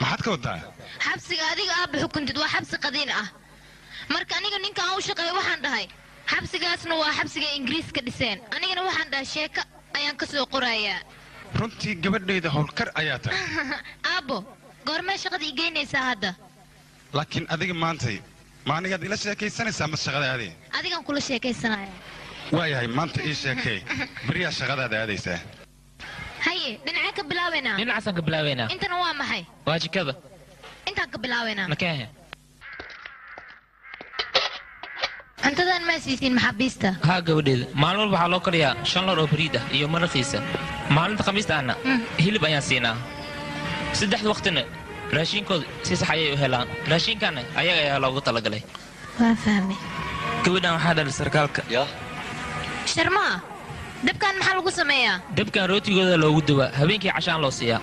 maxaad ka wadaa xabsiga adiga aabba xukuntid waa xabsi qadiin ah marka aniga ninkan u shaqeeyo waxaan dhahay xabsigaasna waa xabsiga ingiriiska dhiseen anigana waxaan dhahay sheeko ayaan ka soo qorayaa runtii gabadhayda howlkar ayaa tahay aabbo goormee shaqada ii geynaysaa hadda laakiin adiga maantay ma anigaad ila sheekaysanaysaa ma shaqadaadii adigaan kula sheekaysanaya waayahay maanta ii sheekay beriyaa shaqadaada aadaysaa haye dhinacee ka bilaabaynaa dhinacaasaan ka bilaabaynaa intana waa maxay waa jikada intaan ka bilaabaynaa makeehe cuntadan ma siisin maxaabiista haa gabadheeda maalin walba waxaa loo kariyaa 5 loor oo bariid ah iyo maraqiisa maalinta khamiista ahna hilib ayaan siinaa 3 waqtina raashinkooda si sax ayay u helaan raashinkaana ayaga ayaa loogu talagalay waa fahmay gabadhan waxaa dhalay sarkaalka yaa sharmaa dabkan maxaa lagu sameeyaa dabkan rootigooda loogu dubaa habeenkii cashaan loo siiyaa